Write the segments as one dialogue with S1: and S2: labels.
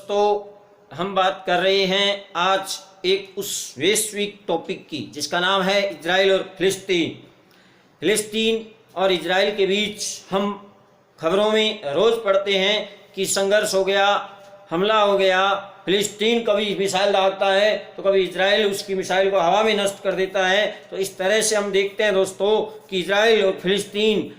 S1: दोस्तों, हम बात कर रहे हैं आज एक उस वैश्विक टॉपिक की जिसका नाम है इजराइल और फिलिस्तीन। फिलिस्तीन और इजराइल के बीच हम खबरों में रोज़ पढ़ते हैं कि संघर्ष हो गया, हमला हो गया। फिलिस्तीन कभी मिसाइल दागता है तो कभी इजराइल उसकी मिसाइल को हवा में नष्ट कर देता है। तो इस तरह से हम देखते हैं दोस्तों कि इजराइल और फिलिस्तीन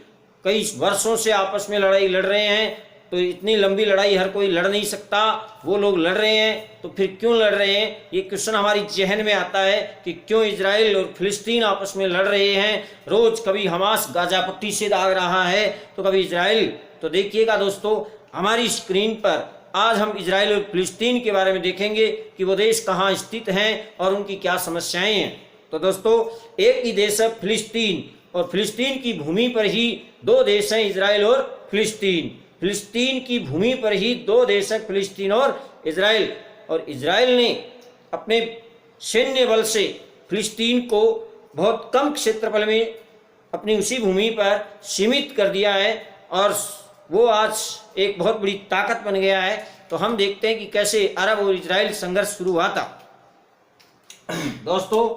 S1: कई वर्षों से आपस में लड़ाई लड़ रहे हैं। तो इतनी लंबी लड़ाई हर कोई लड़ नहीं सकता, वो लोग लड़ रहे हैं तो फिर क्यों लड़ रहे हैं, ये क्वेश्चन हमारी जहन में आता है कि क्यों इजराइल और फिलिस्तीन आपस में लड़ रहे हैं। रोज कभी हमास गाजा पट्टी से दाग रहा है तो कभी इजराइल। तो देखिएगा दोस्तों, हमारी स्क्रीन पर आज हम इजराइल और फिलिस्तीन के बारे में देखेंगे कि वो देश कहाँ स्थित हैं और उनकी क्या समस्याएं हैं। तो दोस्तों, एक ही देश है फिलिस्तीन, और फिलिस्तीन की भूमि पर ही दो देश हैं, इजराइल और फिलिस्तीन। फिलिस्तीन की भूमि पर ही दो देश हैं, फिलिस्तीन और इजराइल। और इजराइल ने अपने सैन्य बल से फिलिस्तीन को बहुत कम क्षेत्रफल में अपनी उसी भूमि पर सीमित कर दिया है और वो आज एक बहुत बड़ी ताकत बन गया है। तो हम देखते हैं कि कैसे अरब और इजराइल संघर्ष शुरू हुआ था। दोस्तों,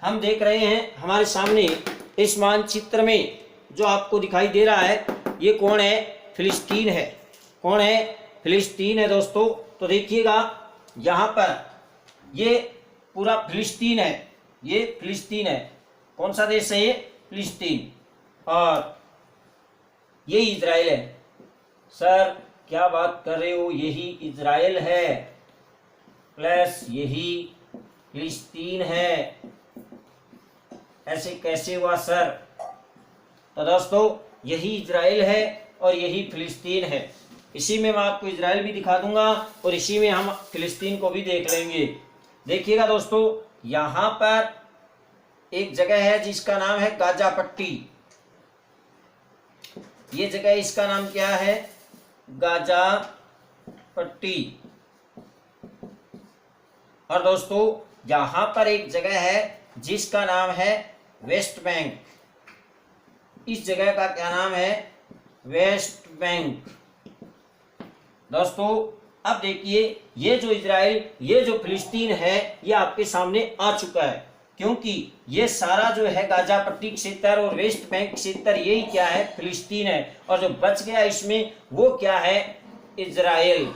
S1: हम देख रहे हैं हमारे सामने इस मानचित्र में जो आपको दिखाई दे रहा है, ये कौन है? फिलिस्तीन है। कौन है? फिलिस्तीन है दोस्तों। तो देखिएगा यहाँ पर ये पूरा फिलिस्तीन है, ये फिलिस्तीन है। कौन सा देश है ये? फिलिस्तीन। और ये इजराइल है। सर क्या बात कर रहे हो, यही इजराइल है प्लस यही फिलिस्तीन है, ऐसे कैसे हुआ सर? तो दोस्तों, यही इजराइल है और यही फिलिस्तीन है। इसी में मैं आपको इजराइल भी दिखा दूंगा और इसी में हम फिलिस्तीन को भी देख लेंगे। देखिएगा दोस्तों, यहाँ पर एक जगह है जिसका नाम है गाजा पट्टी। ये जगह, इसका नाम क्या है? गाजा पट्टी। और दोस्तों, यहाँ पर एक जगह है जिसका नाम है वेस्ट बैंक। इस जगह का क्या नाम है? West Bank. दोस्तों, अब देखिए, ये जो इजराइल, ये जो फिलिस्तीन है, ये आपके सामने आ चुका है, क्योंकि ये सारा जो है गाजा पट्टी क्षेत्र और वेस्ट बैंक क्षेत्र, यही क्या है? फिलिस्तीन है। और जो बच गया इसमें वो क्या है? इजराइल।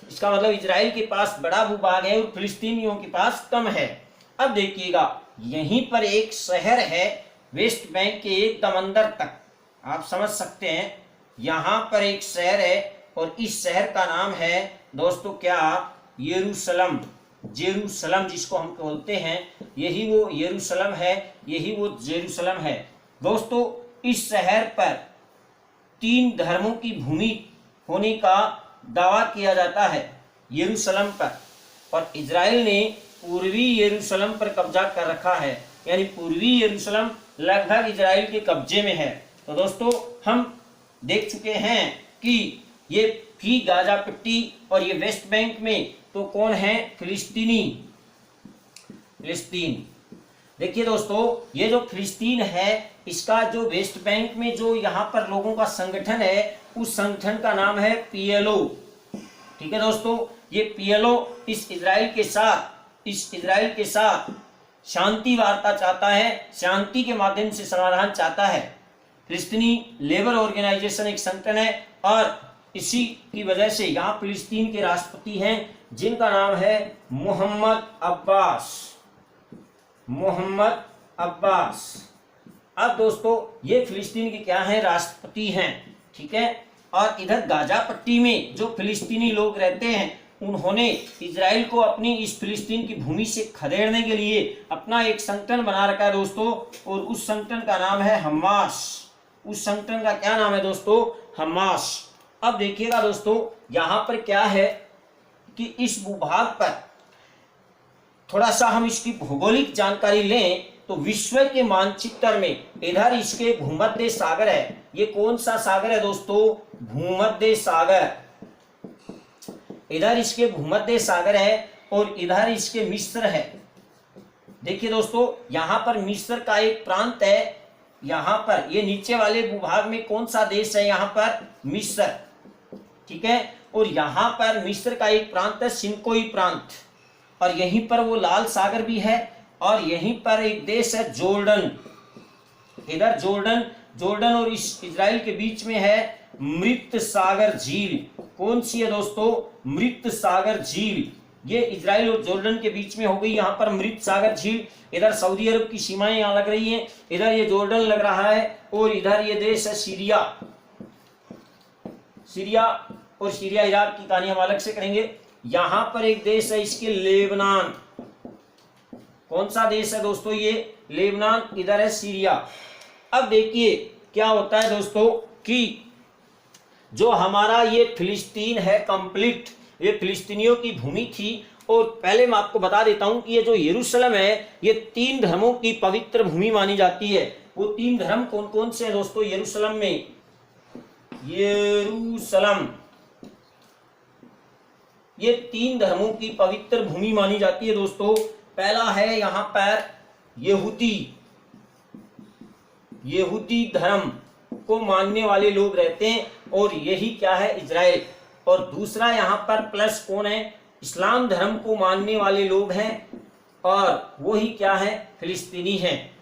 S1: इसका मतलब इजराइल के पास बड़ा भूभाग है और फिलिस्तीनियों के पास कम है। अब देखिएगा, यहीं पर एक शहर है वेस्ट बैंक के एकदम अंदर तक, आप समझ सकते हैं। यहाँ पर एक शहर है और इस शहर का नाम है दोस्तों क्या? यरूशलेम। जेरूशलेम जिसको हम बोलते हैं, यही वो यरूशलेम है, यही वो जेरूशलेम है। दोस्तों, इस शहर पर 3 धर्मों की भूमि होने का दावा किया जाता है यरूशलेम पर। और इजराइल ने पूर्वी यरूशलेम पर कब्जा कर रखा है, यानी पूर्वी यरूशलेम लगभग इजराइल के कब्जे में है। तो दोस्तों, हम देख चुके हैं कि ये भी गाजा पट्टी और ये वेस्ट बैंक में तो कौन है? फिलिस्तीनी। फिलिस्तीन। देखिए दोस्तों, ये जो फिलिस्तीन है, इसका जो वेस्ट बैंक में जो यहाँ पर लोगों का संगठन है, उस संगठन का नाम है PLO। ठीक है दोस्तों, ये PLO इस इजराइल के साथ शांति वार्ता चाहता है, शांति के माध्यम से समाधान चाहता है। फिलिस्तीनी लेबर ऑर्गेनाइजेशन एक संगठन है और इसी की वजह से यहाँ फिलिस्तीन के राष्ट्रपति हैं जिनका नाम है मोहम्मद अब्बास। मोहम्मद अब्बास। अब दोस्तों, ये फिलिस्तीन के क्या हैं? राष्ट्रपति हैं। ठीक है। और इधर गाजा पट्टी में जो फिलिस्तीनी लोग रहते हैं, उन्होंने इजराइल को अपनी इस फिलिस्तीन की भूमि से खदेड़ने के लिए अपना एक संगठन बना रखा है दोस्तों, और उस संगठन का नाम है हमास। उस संगठन का क्या नाम है दोस्तों? हमास। अब देखिएगा दोस्तों, यहाँ पर क्या है कि इस भूभाग पर थोड़ा सा हम इसकी भौगोलिक जानकारी लें तो विश्व के मानचित्र में इधर इसके भूमध्य सागर है। ये कौन सा सागर है दोस्तों? भूमध्य सागर। इधर इसके भूमध्य सागर है और इधर इसके मिस्र है। देखिए दोस्तों, यहाँ पर मिस्र का एक प्रांत है। यहाँ पर ये नीचे वाले भूभाग में कौन सा देश है? यहाँ पर मिस्र। ठीक है। और यहाँ पर मिस्र का एक प्रांत है सिनकोई प्रांत, और यहीं पर वो लाल सागर भी है, और यहीं पर एक देश है जॉर्डन। इधर जॉर्डन और इस इजराइल के बीच में है मृत सागर झील। कौन सी है दोस्तों? मृत सागर झील। ये इजराइल और जॉर्डन के बीच में हो गई यहाँ पर मृत सागर झील। इधर सऊदी अरब की सीमाएं यहाँ लग रही हैं, इधर ये जॉर्डन लग रहा है, और इधर ये देश है सीरिया। और सीरिया इराक की कहानी हम अलग से करेंगे। यहाँ पर एक देश है इसके लेबनान। कौन सा देश है दोस्तों? ये लेबनान। इधर है सीरिया। अब देखिए क्या होता है दोस्तों कि जो हमारा ये फिलिस्तीन है कंप्लीट, ये फिलिस्तीनियों की भूमि थी। और पहले मैं आपको बता देता हूं कि ये जो यरूशलेम है ये 3 धर्मों की पवित्र भूमि मानी जाती है। वो 3 धर्म कौन कौन से हैं दोस्तों यरूशलेम में? यरूशलेम ये 3 धर्मों की पवित्र भूमि मानी जाती है दोस्तों। पहला है यहाँ पर यहूदी धर्म को मानने वाले लोग रहते हैं, और यही क्या है इजराइल। और दूसरा यहाँ पर प्लस कौन है? इस्लाम धर्म को मानने वाले लोग हैं, और वही क्या है? फिलिस्तीनी हैं।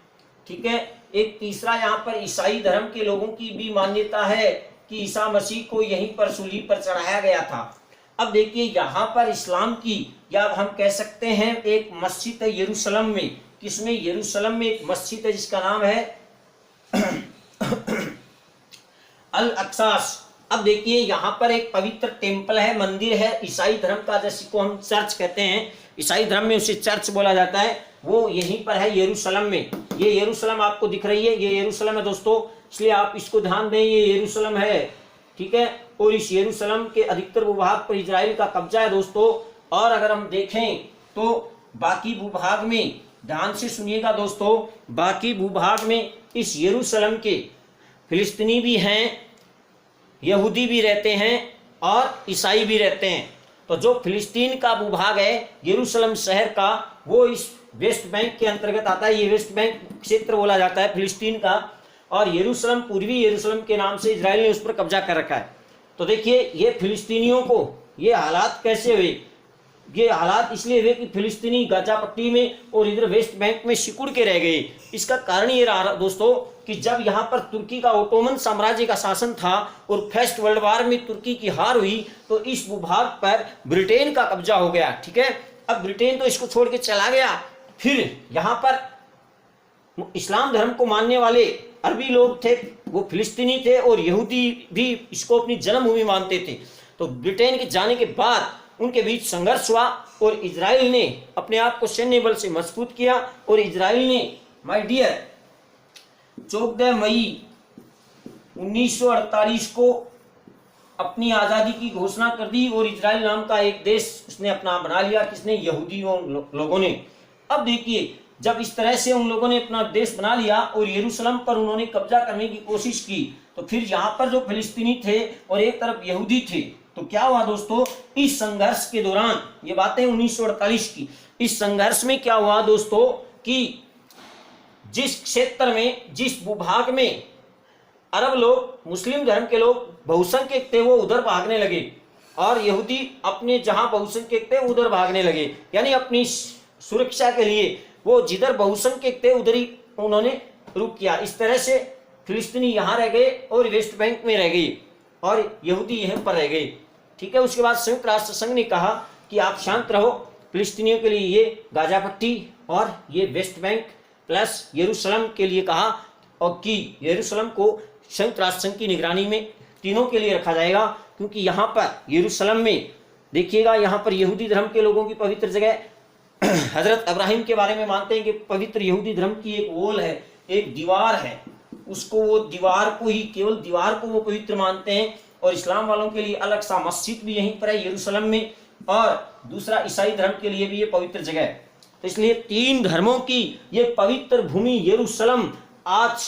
S1: ठीक है। एक तीसरा यहाँ पर ईसाई धर्म के लोगों की भी मान्यता है कि ईसा मसीह को यहीं पर सूली पर चढ़ाया गया था। अब देखिए यहाँ पर इस्लाम की, या हम कह सकते हैं एक मस्जिद है यरूशलेम में। किसमें? यरूशलेम में एक मस्जिद है जिसका नाम है अल अक्सास। अब देखिए यहाँ पर एक पवित्र टेम्पल है, मंदिर है ईसाई धर्म का, जिसको हम चर्च कहते हैं। ईसाई धर्म में उसे चर्च बोला जाता है। वो यहीं पर है यरूशलेम में। ये यरूशलेम आपको दिख रही है, ये यरूशलेम है दोस्तों, इसलिए आप इसको ध्यान दें, ये यरूशलेम है। ठीक है। और इस यरूशलेम के अधिकतर भूभाग पर इजराइल का कब्जा है दोस्तों। और अगर हम देखें तो बाकी भूभाग में, ध्यान से सुनिएगा दोस्तों, बाकी भूभाग में इस यरूशलेम के फिलिस्तीनी भी हैं, यहूदी भी रहते हैं, और ईसाई भी रहते हैं। तो जो फिलिस्तीन का भूभाग है यरूशलेम शहर का, वो इस वेस्ट बैंक के अंतर्गत आता है। ये वेस्ट बैंक क्षेत्र बोला जाता है फिलिस्तीन का। और यरूशलेम, पूर्वी यरूशलेम के नाम से इजराइल ने उस पर कब्जा कर रखा है। तो देखिए ये फिलिस्तीनियों को ये हालात कैसे हुए? ये हालात इसलिए हुए कि फिलिस्तीनी गाजा पट्टी में और इधर वेस्ट बैंक में सिकुड़ के रह गए। इसका कारण ये रहा दोस्तों कि जब यहाँ पर तुर्की का ओटोमन साम्राज्य का शासन था और फर्स्ट वर्ल्ड वॉर में तुर्की की हार हुई, तो इस भूभाग पर ब्रिटेन का कब्जा हो गया। ठीक है। अब ब्रिटेन तो इसको छोड़ के चला गया। फिर यहाँ पर इस्लाम धर्म को मानने वाले अरबी लोग थे, वो फिलिस्तीनी थे, और यहूदी भी इसको अपनी जन्मभूमि मानते थे। तो ब्रिटेन के जाने के बाद उनके बीच संघर्ष हुआ, और इजराइल ने अपने आप को सैन्य बल से मजबूत किया। और इजराइल ने माय डियर 14 मई 1948 को अपनी आज़ादी की घोषणा कर दी, और इजराइल नाम का एक देश उसने अपना बना लिया। किसने? यहूदियों लोगों ने। अब देखिए जब इस तरह से उन लोगों ने अपना देश बना लिया और यरूशलेम पर उन्होंने कब्जा करने की कोशिश की, तो फिर यहाँ पर जो फिलिस्तीनी थे और एक तरफ यहूदी थे, तो क्या हुआ दोस्तों? इस संघर्ष के दौरान, ये बातें 1948 की, इस संघर्ष में क्या हुआ दोस्तों कि जिस क्षेत्र में, जिस भूभाग में अरब लोग, मुस्लिम धर्म के लोग बहुसंख्यक थे, वो उधर भागने लगे, और यहूदी अपने जहां बहुसंख्यक थे उधर भागने लगे। यानी अपनी सुरक्षा के लिए वो जिधर बहुसंख्यक थे उधर ही उन्होंने रुक किया। इस तरह से फिलिस्तीनी यहाँ रह गए और वेस्ट बैंक में रह गई, और यहूदी यहाँ पर रह गए। ठीक है। उसके बाद संयुक्त राष्ट्र संघ ने कहा कि आप शांत रहो, फिलिस्तीनियों के लिए ये गाजा पट्टी और ये वेस्ट बैंक प्लस यरूशलेम के लिए कहा, और कि यरूशलेम को संयुक्त राष्ट्र संघ की निगरानी में तीनों के लिए रखा जाएगा। क्योंकि यहाँ पर यरूशलेम में देखिएगा, यहाँ पर यहूदी धर्म के लोगों की पवित्र जगह, हजरत इब्राहिम के बारे में मानते हैं कि पवित्र यहूदी धर्म की एक वॉल है, एक दीवार है, उसको, वो दीवार को ही, केवल दीवार को वो पवित्र मानते हैं। और इस्लाम वालों के लिए अलग सा मस्जिद भी यहीं पर है यरूशलेम में, और दूसरा ईसाई धर्म के लिए भी ये पवित्र जगह है। तो इसलिए 3 धर्मों की ये पवित्र भूमि यरूशलेम आज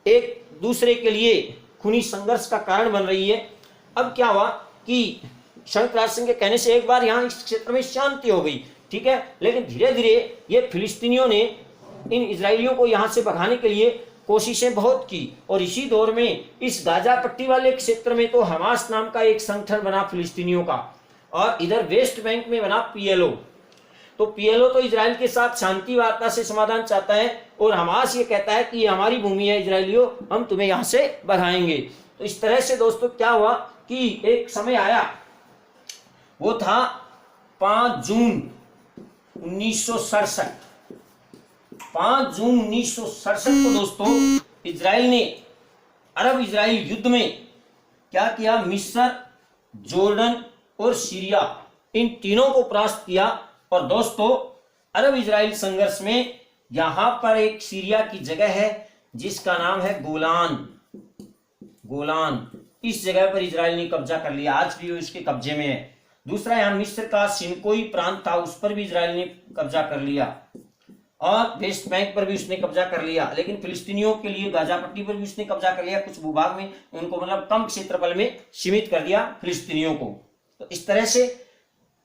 S1: एक दूसरे के लिए खूनी संघर्ष का कारण बन रही है। अब क्या हुआ कि संयुक्त राष्ट्र संघ के कहने से एक बार यहाँ इस क्षेत्र में शांति हो गई। ठीक है। लेकिन धीरे धीरे ये फिलिस्तीनियों ने इन इजरायलियों को यहाँ से भगाने के लिए कोशिशें बहुत की और इसी दौर में इस गाजा पट्टी वाले क्षेत्र में तो हमास नाम का एक संगठन बना फिलिस्तीनियों का, और इधर वेस्ट बैंक में बना पीएलओ। तो पीएलओ तो इजराइल के साथ शांति वार्ता से समाधान चाहता है और हमास ये कहता है कि ये हमारी भूमि है इजराइलियों, हम तुम्हें यहां से भगाएंगे। तो इस तरह से दोस्तों क्या हुआ कि एक समय आया, वो था 5 जून 1967। 5 जून 1967 को दोस्तों इजराइल ने अरब इजराइल युद्ध में क्या किया, मिस्र, जॉर्डन और सीरिया इन तीनों को परास्त किया। और दोस्तों अरब इजराइल संघर्ष में यहां पर एक सीरिया की जगह है जिसका नाम है गोलान। इस जगह पर इजराइल ने कब्जा कर लिया, आज भी वो इसके कब्जे में है। दूसरा यहां मिस्र का सिनकोई प्रांत था, उस पर भी इजराइल ने कब्जा कर लिया, और वेस्ट बैंक पर भी उसने कब्जा कर लिया। लेकिन फिलिस्तीनियों के लिए गाजा पट्टी पर भी उसने कब्जा कर लिया, कुछ भूभाग में उनको मतलब कम क्षेत्रफल में सीमित कर दिया फिलिस्तीनियों को। तो इस तरह से,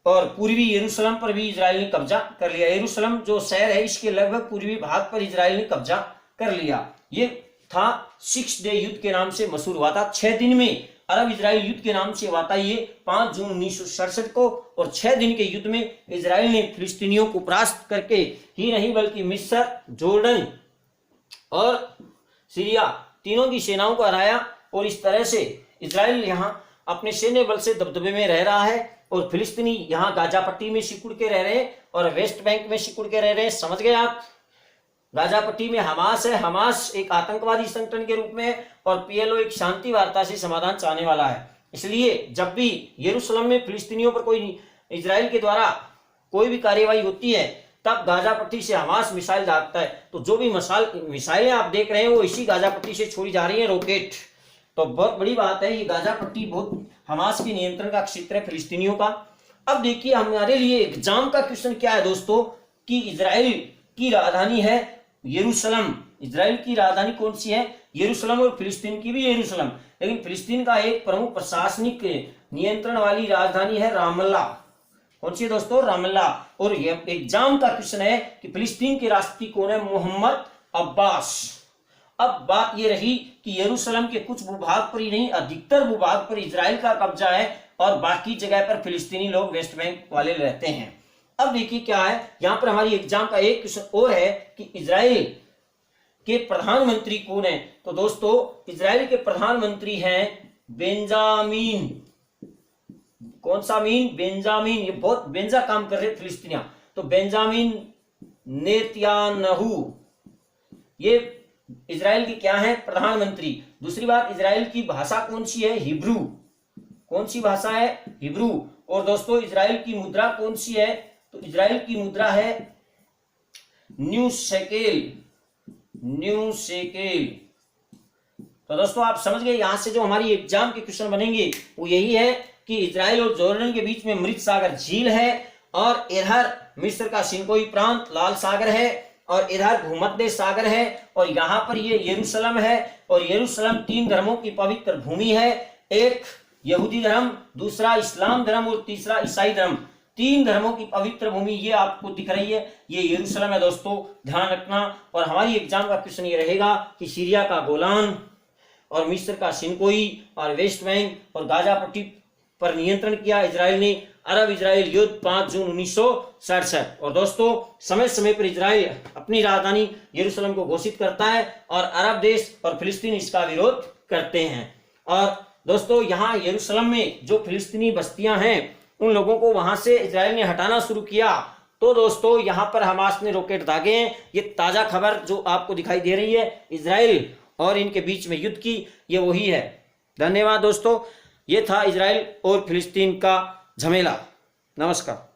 S1: और पूर्वी यरूशलेम पर भी इजराइल ने कब्जा कर लिया। यरूशलेम जो शहर है इसके लगभग पूर्वी भाग पर इजराइल ने कब्जा कर लिया। ये था 6 डे युद्ध के नाम से मशहूर हुआ था। 6 दिन में अरब इजराइल युद्ध के नाम से हुआ था ये 5 जून 1967 को। और 6 दिन के युद्ध में इजराइल ने फिलिस्तीनियों को परास्त करके ही नहीं बल्कि मिस्र, जॉर्डन और सीरिया तीनों की सेनाओं को हराया। और इस तरह से इजराइल यहाँ अपने सैन्य बल से दबदबे में रह रहा है और फिलिस्तीनी यहाँ गाजा पट्टी में सिकुड़ के रह रहे हैं और वेस्ट बैंक में सिकुड़ के रह रहे हैं। समझ गए आप? गाजा पट्टी में हमास है, हमास एक आतंकवादी संगठन के रूप में है और पीएलओ एक शांति वार्ता से समाधान चाहने वाला है। इसलिए जब भी यरूशलेम में फिलिस्तीनियों पर कोई इजराइल के द्वारा कोई भी कार्यवाही होती है तब गाजा पट्टी से हमास मिसाइल दागता है। तो जो भी मिसाइलें आप देख रहे हैं वो इसी गाजा पट्टी से छोड़ी जा रही है, रॉकेट। तो बहुत बड़ी बात है, ये गाजा पट्टी बहुत हमास के नियंत्रण का क्षेत्र है फिलिस्तीनियों का। अब देखिए हमारे लिए एग्जाम का क्वेश्चन क्या है दोस्तों कि इजराइल की राजधानी है यरूशलेम। इजराइल की राजधानी कौन सी है? यरूशलेम। और फिलिस्तीन की भी यरूशलेम, लेकिन फिलिस्तीन का एक प्रमुख प्रशासनिक नियंत्रण वाली राजधानी है रामल्ला। कौन सी है दोस्तों? रामल्ला। और ये एग्जाम का क्वेश्चन है कि फिलिस्तीन के राष्ट्रपति कौन है? मोहम्मद अब्बास। अब बात यह रही कि यरूशलेम के कुछ भूभाग पर ही नहीं, अधिकतर भूभाग पर इजराइल का कब्जा है और बाकी जगह पर फिलिस्तीनी लोग वेस्ट बैंक वाले रहते हैं। अब देखिए क्या है, यहां पर हमारी एग्जाम का एक क्वेश्चन और है कि इजराइल के प्रधानमंत्री कौन है? तो दोस्तों इजराइल के प्रधानमंत्री हैं बेंजामिन। कौन सा मीन? बेंजामिन। ये बहुत बेंजा काम कर रहे फिलिस्तीनिया। तो बेंजामिन नेतन्याहू ये इजराइल की क्या है? प्रधानमंत्री। दूसरी बात, इजराइल की भाषा कौन सी है? हिब्रू। कौन सी भाषा है? हिब्रू। और दोस्तों इजराइल की मुद्रा कौन सी है? तो इजराइल की मुद्रा है न्यू शेकेल। तो दोस्तों आप समझ गए, यहां से जो हमारी एग्जाम के क्वेश्चन बनेंगे वो यही है कि इजराइल और जॉर्डन के बीच में मृत सागर झील है और इधर मिस्र का सिनकोई प्रांत लाल सागर है और इधर भूमध्य सागर है और यहाँ पर ये यरूशलेम है। और यरूशलेम 3 धर्मों की पवित्र भूमि है, एक यहूदी धर्म, दूसरा इस्लाम धर्म और तीसरा ईसाई धर्म। 3 धर्मों की पवित्र भूमि ये आपको दिख रही है, ये यरूशलेम है दोस्तों, ध्यान रखना। और हमारी एग्जाम का क्वेश्चन ये रहेगा कि सीरिया का गोलान और मिस्र का सिनकोई और वेस्ट बैंक और गाजा पट्टी पर नियंत्रण किया इजराइल ने। अरब इजराइल युद्ध 5 जून 1967। और दोस्तों समय समय पर इजराइल अपनी राजधानी यरूशलेम को घोषित करता है और अरब देश और फिलिस्तीन इसका विरोध करते हैं। और दोस्तों यहाँ यरूशलेम में जो फिलिस्तीनी बस्तियां हैं उन लोगों को वहां से इजराइल ने हटाना शुरू किया। तो दोस्तों यहाँ पर हमास ने रॉकेट दागे हैं। ये ताजा खबर जो आपको दिखाई दे रही है इजराइल और इनके बीच में युद्ध की, ये वही है। धन्यवाद दोस्तों। ये था इजराइल और फिलिस्तीन का झमेला। नमस्कार।